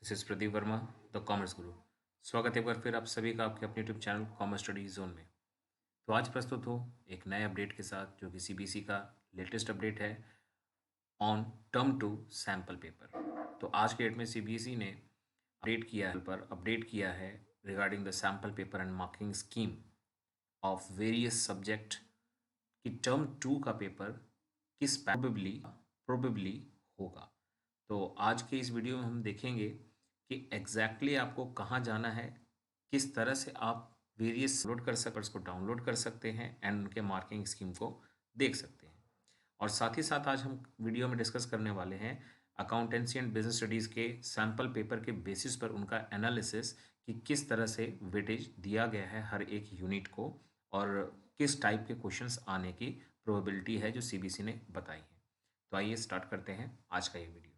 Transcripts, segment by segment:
This is Pradeep Verma, the commerce गुरु। स्वागत है एक बार फिर आप सभी का आपके अपने YouTube channel commerce study zone में। तो आज प्रस्तुत हो एक नए अपडेट के साथ जो कि सीबीएसई का लेटेस्ट अपडेट है on term two sample paper. तो आज के डेट में सीबीएसई ने अपडेट किया है regarding the sample paper and marking scheme of various subject कि टर्म टू का पेपर किस प्रोबेबली होगा। तो आज के इस वीडियो में हम देखेंगे कि एग्जैक्टली आपको कहाँ जाना है, किस तरह से आप वेरियस डाउनलोड कर सकते हैं एंड उनके मार्किंग स्कीम को देख सकते हैं। और साथ ही साथ आज हम वीडियो में डिस्कस करने वाले हैं अकाउंटेंसी एंड बिजनेस स्टडीज़ के सैम्पल पेपर के बेसिस पर उनका एनालिसिस कि किस तरह से वेटेज दिया गया है हर एक यूनिट को और किस टाइप के क्वेश्चंस आने की प्रोबेबिलिटी है जो सीबीएसई ने बताई है। तो आइए स्टार्ट करते हैं आज का ये वीडियो।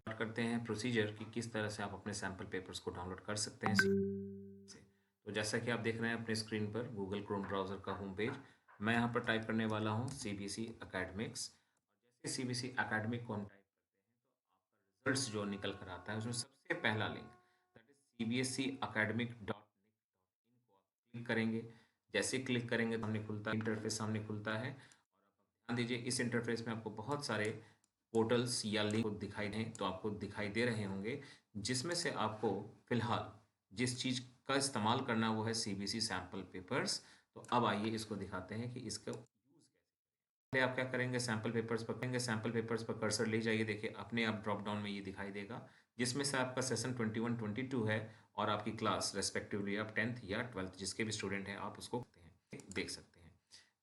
करते हैं प्रोसीजर कि किस तरह से आप अपने सैम्पल पेपर्स को डाउनलोड कर सकते हैं से। तो जैसा कि आप देख रहे हैं अपने स्क्रीन पर गूगल क्रोम ब्राउज़र का होम पेज, मैं यहाँ पर टाइप करने वाला हूँ सीबीएसई एकेडमिक्स। जैसे सीबीएसई एकेडमिक को हम टाइप करते हैं तो आपका रिजल्ट्स जो निकल कर आता है उसमें सबसे पहला लिंक दैट इज cbseacademic.nic.in को आप क्लिक करेंगे। जैसे क्लिक करेंगे तो सामने खुलता है, इंटरफेस सामने खुलता है। और आप ध्यान दीजिए इस इंटरफेस में आपको बहुत सारे पोर्टल्स या लिंक दिखाई दें तो आपको दिखाई दे रहे होंगे, जिसमें से आपको फिलहाल जिस चीज़ का इस्तेमाल करना वो है सीबीएसई सैम्पल पेपर्स। तो अब आइए इसको दिखाते हैं कि इसका यूज़ कैसे। आप क्या करेंगे, सैम्पल पेपर्स पर कर्सर ले जाइए। देखिए अपने आप ड्रॉप डाउन में ये दिखाई देगा जिसमें से आपका सेशन 21-22 है और आपकी क्लास रेस्पेक्टिवली आप 10th या 12th जिसके भी स्टूडेंट हैं आप उसको देख सकते हैं।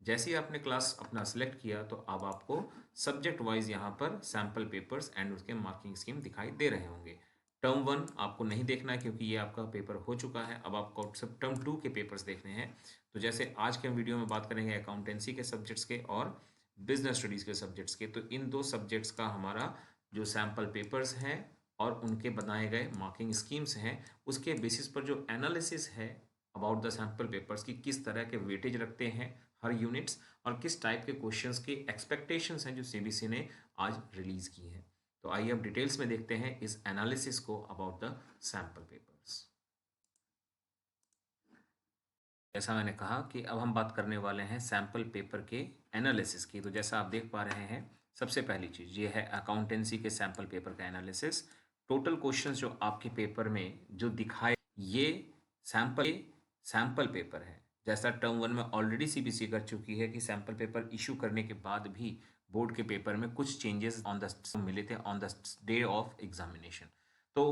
जैसे ही आपने क्लास अपना सेलेक्ट किया तो अब आपको सब्जेक्ट वाइज यहाँ पर सैम्पल पेपर्स एंड उसके मार्किंग स्कीम दिखाई दे रहे होंगे। टर्म 1 आपको नहीं देखना है क्योंकि ये आपका पेपर हो चुका है। अब आपको सब टर्म 2 के पेपर्स देखने हैं। तो जैसे आज के वीडियो में बात करेंगे अकाउंटेंसी के सब्जेक्ट्स के और बिजनेस स्टडीज़ के सब्जेक्ट्स के। तो इन दो सब्जेक्ट्स का हमारा जो सैम्पल पेपर्स हैं और उनके बनाए गए मार्किंग स्कीम्स हैं उसके बेसिस पर जो एनालिसिस है अबाउट द सैम्पल पेपर्स की किस तरह के वेटेज रखते हैं हर यूनिट्स और किस टाइप के क्वेश्चंस के एक्सपेक्टेशंस हैं जो सीबीएसई ने आज रिलीज की हैं। तो आइए अब डिटेल्स में देखते हैं इस एनालिसिस को अबाउट द सैम्पल पेपर्स। जैसा मैंने कहा कि अब हम बात करने वाले हैं सैम्पल पेपर के एनालिसिस की। तो जैसा आप देख पा रहे हैं सबसे पहली चीज़ ये है अकाउंटेंसी के सैम्पल पेपर का एनालिसिस। टोटल क्वेश्चंस जो आपके पेपर में जो दिखाए ये सैम्पल पेपर है। जैसा टर्म 1 में ऑलरेडी सीबीएसई कर चुकी है कि सैम्पल पेपर इशू करने के बाद भी बोर्ड के पेपर में कुछ चेंजेस मिले थे on the day of examination. तो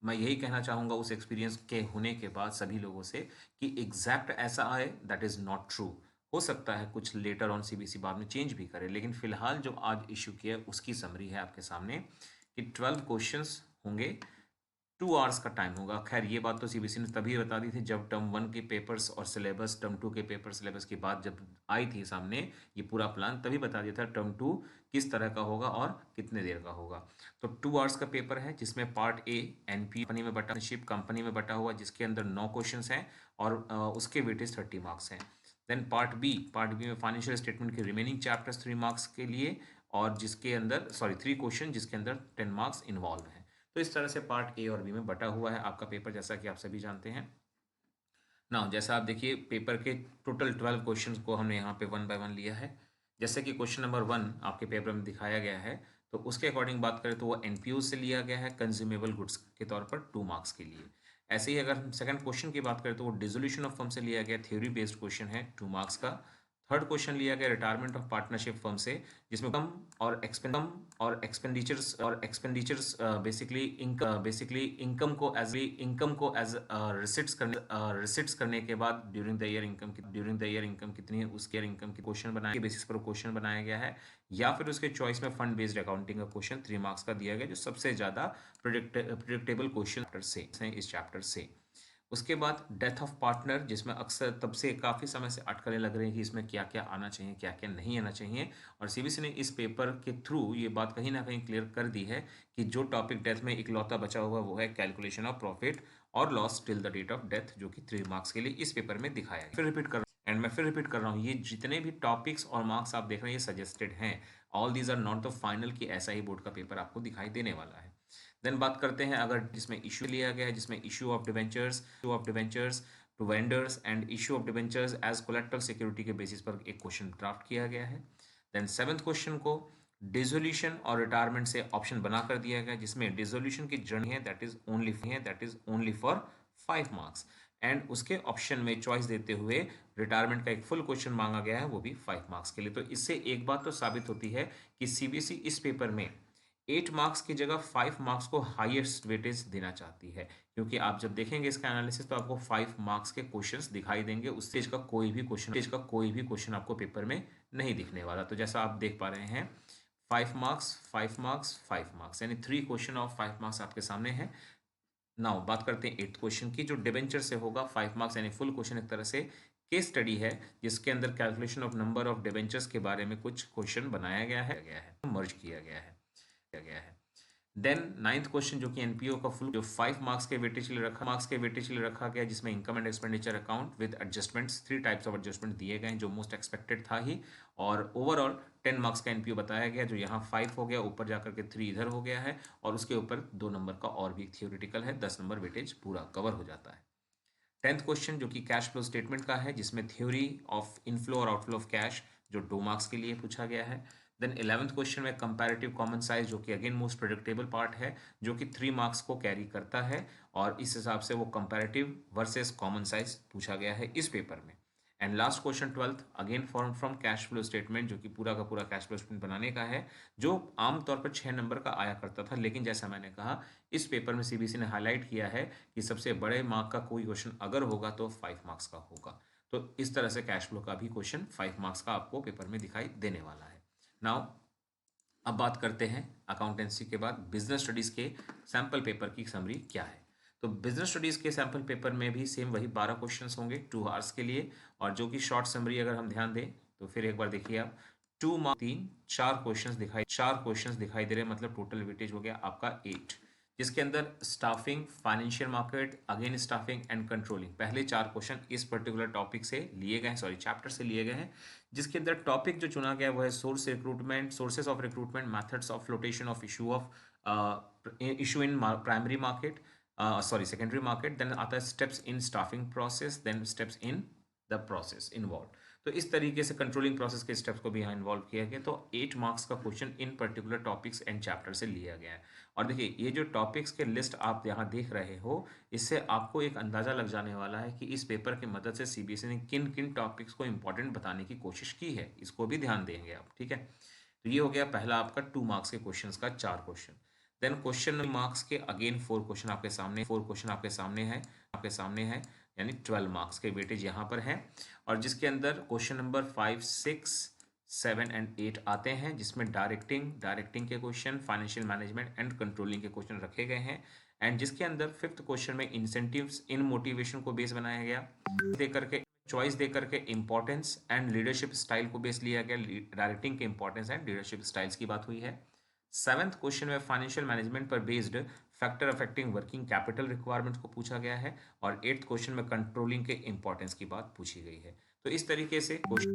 मैं यही कहना चाहूँगा उस एक्सपीरियंस के होने के बाद सभी लोगों से कि एग्जैक्ट ऐसा आए दैट इज़ नॉट ट्रू। हो सकता है कुछ लेटर ऑन सीबीएसई बाद में चेंज भी करे, लेकिन फिलहाल जो आज इशू किया है उसकी समरी है आपके सामने कि 12 क्वेश्चंस होंगे, 2 आवर्स का टाइम होगा। खैर ये बात तो सीबीएसई ने तभी बता दी थी जब टर्म 1 के पेपर्स और सिलेबस टर्म 2 के पेपर सिलेबस की बात जब आई थी सामने ये पूरा प्लान, तभी बता दिया था टर्म 2 किस तरह का होगा और कितने देर का होगा। तो 2 आवर्स का पेपर है जिसमें पार्ट ए एनपी कंपनी में बटा हुआ जिसके अंदर 9 क्वेश्चंस हैं और उसके वेटेज 30 मार्क्स हैं। देन पार्ट बी में फाइनेंशियल स्टेटमेंट के रिमेनिंग चैप्टर्स 3 मार्क्स के लिए और जिसके अंदर 3 क्वेश्चन जिसके अंदर 10 मार्क्स इन्वॉल्व हैं। तो इस तरह से पार्ट ए और बी में बटा हुआ है आपका पेपर, जैसा कि आप सभी जानते हैं ना। जैसा आप देखिए पेपर के टोटल 12 क्वेश्चंस को हमने यहाँ पे 1 बाय 1 लिया है। जैसे कि क्वेश्चन नंबर 1 आपके पेपर में दिखाया गया है तो उसके अकॉर्डिंग बात करें तो वो एनपीयू से लिया गया है कंज्यूमेबल गुड्स के तौर पर 2 मार्क्स के लिए। ऐसे ही अगर हम सेकंड क्वेश्चन की बात करें तो वो डिसोल्यूशन ऑफ फर्म से लिया गया, थ्योरी बेस्ड क्वेश्चन है 2 मार्क्स का। थर्ड क्वेश्चन लिया गया रिटायरमेंट ऑफ पार्टनरशिप फर्म से जिसमें कम और एक्सपेंडिचर्स बेसिकली इनकम को एज रिसिट्स करने के बाद ड्यूरिंग द ईयर इनकम कितनी है उसके इनकम की क्वेश्चन बनाए के बेसिस पर क्वेश्चन बनाया गया है। या फिर उसके चॉइस में फंड बेस्ड अकाउंटिंग का क्वेश्चन 3 मार्क्स का दिया गया जो सबसे ज़्यादा प्रिडिक्टेबल क्वेश्चन से इस चैप्टर से। उसके बाद डेथ ऑफ पार्टनर जिसमें अक्सर तब से काफ़ी समय से अटकलें लग रही हैं कि इसमें क्या क्या आना चाहिए क्या क्या नहीं आना चाहिए, और सीबीएसई ने इस पेपर के थ्रू ये बात कहीं ना कहीं क्लियर कर दी है कि जो टॉपिक डेथ में इकलौता बचा हुआ वो है कैलकुलेशन ऑफ प्रॉफिट और loss till the date of death, जो कि 3 मार्क्स के लिए इस पेपर में दिखाया गया। मैं फिर रिपीट कर रहा हूँ, ये जितने भी टॉपिक्स और मार्क्स आप देख रहे हैं ये सजेस्टेड हैं। All these are not the final कि ऐसा ही बोर्ड का पेपर आपको दिखाई देने वाला है। देन बात करते हैं अगर जिसमें इशू लिया गया है, जिसमें issue of debentures to vendors and issue of debentures as collateral security के बेसिस पर एक क्वेश्चन ड्राफ्ट किया गया है। देन 7th क्वेश्चन को डिसोल्यूशन और रिटायरमेंट से ऑप्शन बना कर दिया गया, जिसमें डिसोल्यूशन की जर्नी है that is only for 5 marks and उसके ऑप्शन में चॉइस देते हुए रिटायरमेंट का एक फुल क्वेश्चन मांगा गया है, वो भी 5 मार्क्स के लिए। तो इससे एक बात तो साबित होती है कि सीबीएसई इस पेपर में 8 मार्क्स की जगह 5 मार्क्स को हाईएस्ट वेटेज देना चाहती है, क्योंकि आप जब देखेंगे इसका एनालिसिस तो आपको 5 मार्क्स के क्वेश्चंस दिखाई देंगे, उस स्टेज का कोई भी क्वेश्चन आपको पेपर में नहीं दिखने वाला। तो जैसा आप देख पा रहे हैं 5 मार्क्स 5 मार्क्स 5 मार्क्स यानी 3 क्वेश्चन ऑफ 5 मार्क्स आपके सामने है। नाउ बात करते हैं 8th क्वेश्चन की, जो डिबेंचर से होगा 5 मार्क्स यानी फुल क्वेश्चन एक तरह से केस स्टडी है, जिसके अंदर calculation of number of debentures के बारे में कुछ क्वेश्चन बनाया गया है, मर्ज किया गया है। देन 9th क्वेश्चन जो कि एनपीओ का फुल जो 5 मार्क्स के वेटेज के लिए रखा गया, जिसमें income and expenditure account with adjustments 3 types of adjustment दिए गए हैं, जो मोस्ट एक्सपेक्टेड था ही, और ओवरऑल 10 मार्क्स का एनपीओ बताया गया, जो यहाँ 5 हो गया, ऊपर जाकर के 3 इधर हो गया है, और उसके ऊपर 2 नंबर का और भी थियोरिटिकल है, 10 नंबर वेटेज पूरा कवर हो जाता है। 10th क्वेश्चन जो कि कैश फ्लो स्टेटमेंट का है, जिसमें थ्योरी ऑफ इनफ्लो और आउटफ्लो ऑफ कैश, जो 2 मार्क्स के लिए पूछा गया है। देन 11th क्वेश्चन में कंपैरेटिव कॉमन साइज, जो कि अगेन मोस्ट प्रेडिक्टेबल पार्ट है, जो कि 3 मार्क्स को कैरी करता है, और इस हिसाब से वो कंपैरेटिव वर्सेस कॉमन साइज पूछा गया है इस पेपर में। And last question 12th again from cash flow statement, जो कि पूरा का पूरा कैश फ्लो स्टेटमेंट बनाने का है, जो आमतौर पर 6 नंबर का आया करता था, लेकिन जैसा मैंने कहा इस पेपर में सीबीएसई ने हाईलाइट किया है कि सबसे बड़े मार्क का कोई क्वेश्चन अगर होगा तो 5 मार्क्स का होगा। तो इस तरह से कैश फ्लो का भी क्वेश्चन 5 मार्क्स का आपको पेपर में दिखाई देने वाला है। नाउ अब बात करते हैं अकाउंटेंसी के बाद बिजनेस स्टडीज के सैंपल पेपर की समरी क्या है। तो बिजनेस स्टडीज के सैंपल पेपर में भी सेम वही 12 क्वेश्चंस होंगे 2 आवर्स के लिए, और जो कि शॉर्ट समरी अगर हम ध्यान दें तो फिर एक बार देखिए आप 2 मार्क्स 3 4 क्वेश्चंस दिखाई दे रहे हैं, मतलब टोटल वेटेज हो गया आपका 8, जिसके अंदर staffing, financial market, again staffing and controlling, पहले 4 क्वेश्चन इस पर्टिकुलर टॉपिक से लिए गए हैं, सॉरी चैप्टर से लिए गए हैं, जिसके अंदर टॉपिक जो चुना गया वो है sources of recruitment, methods of flotation of issue in primary market, secondary market, then आता है steps in staffing process, then steps in the process involve. तो इस तरीके से कंट्रोलिंग प्रोसेस के स्टेप्स को भी यहाँ इन्वॉल्व किया गया। तो 8 मार्क्स का question in particular topics and chapter से लिया गया है। और देखिए ये जो टॉपिक्स के लिस्ट आप यहाँ देख रहे हो, इससे आपको एक अंदाजा लग जाने वाला है कि इस पेपर की मदद से सीबीएसई ने किन किन टॉपिक्स को इंपॉर्टेंट बताने की कोशिश की है, इसको भी ध्यान देंगे आप, ठीक है। तो ये हो गया पहला आपका 2 मार्क्स के क्वेश्चन का 4 क्वेश्चन। देन क्वेश्चन मार्क्स के अगेन 4 क्वेश्चन आपके सामने है, यानी 12 मार्क्स के वेटेज यहाँ पर है, और जिसके अंदर क्वेश्चन नंबर 5, 6, 7 एंड 8 आते हैं, जिसमें डायरेक्टिंग के question, financial management and controlling के क्वेश्चन रखे गए हैं, एंड जिसके अंदर 5th क्वेश्चन में इंसेंटिव्स इन मोटिवेशन को बेस बनाया गया, चॉइस देकर के इंपॉर्टेंस एंड लीडरशिप स्टाइल को बेस लिया गया, डायरेक्टिंग के इंपॉर्टेंस एंड लीडरशिप स्टाइल्स की बात हुई है। 7th क्वेश्चन में फाइनेंशियल मैनेजमेंट पर based factor affecting working capital requirement को पूछा गया है, और 8th क्वेश्चन में कंट्रोलिंग के इंपॉर्टेंस की बात पूछी गई है। तो इस तरीके से क्वेश्चन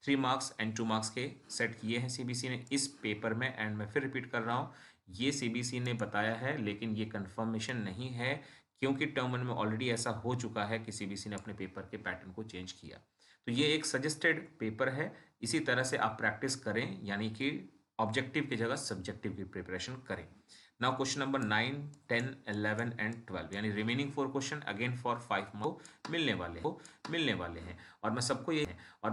3 मार्क्स एंड 2 मार्क्स के सेट किए हैं सीबीएसई ने इस पेपर में, एंड मैं फिर रिपीट कर रहा हूँ, ये सीबीएसई ने बताया है, लेकिन ये कंफर्मेशन नहीं है, क्योंकि टर्म 1 में ऑलरेडी ऐसा हो चुका है कि सीबीएसई ने अपने पेपर के पैटर्न को चेंज किया। तो ये एक सजेस्टेड पेपर है, इसी तरह से आप प्रैक्टिस करें, यानी कि ऑब्जेक्टिव की जगह सब्जेक्टिव की प्रिपरेशन करें। नाउ क्वेश्चन नंबर 9, 10, 11 एंड 12 यानी remaining 4 question again for 5 marks मिलने वाले हैं, और मैं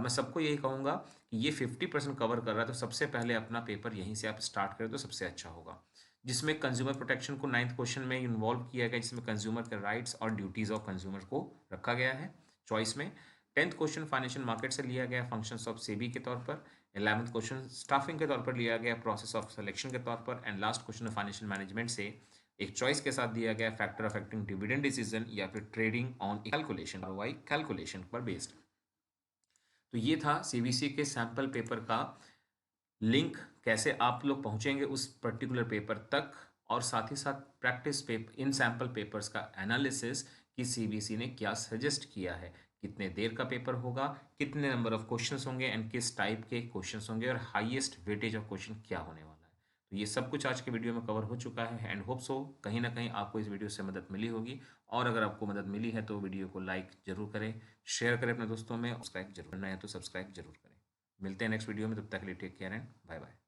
सबको यही कहूँगा कि ये 50% कवर कर रहा है, तो सबसे पहले अपना पेपर यहीं से आप स्टार्ट करें तो सबसे अच्छा होगा। जिसमें कंज्यूमर प्रोटेक्शन को 9th क्वेश्चन में इन्वॉल्व किया गया, जिसमें कंज्यूमर के राइट्स और ड्यूटीज ऑफ कंज्यूमर को रखा गया है चॉइस में। 10th क्वेश्चन फाइनेंशियल मार्केट से लिया गया फंक्शंस ऑफ सेबी के तौर पर। 11th क्वेश्चन स्टाफिंग के तौर पर लिया गया प्रोसेस ऑफ सिलेक्शन के तौर पर, and last question financial management से एक चॉइस के साथ दिया गया फैक्टर अफेक्टिंग डिविडेंड डिसीजन या फिर ट्रेडिंग ऑन कैलकुलेशन पर बेस्ड। तो ये था सीबीएसई के सैंपल पेपर का लिंक, कैसे आप लोग पहुंचेंगे उस पर्टिकुलर पेपर तक, और साथ ही साथ practice paper in sample papers का एनालिसिस कि सीबीएसई ने क्या सजेस्ट किया है, कितने देर का पेपर होगा, कितने नंबर ऑफ क्वेश्चंस होंगे एंड किस टाइप के क्वेश्चंस होंगे और हाईएस्ट वेटेज ऑफ क्वेश्चन क्या होने वाला है। तो ये सब कुछ आज के वीडियो में कवर हो चुका है एंड होप सो कहीं ना कहीं आपको इस वीडियो से मदद मिली होगी। और अगर आपको मदद मिली है तो वीडियो को लाइक जरूर करें, शेयर करें अपने दोस्तों में, सब्सक्राइब जरूर करना है तो सब्सक्राइब जरूर करें। मिलते हैं नेक्स्ट वीडियो में, तब तक के लिए take care and bye bye.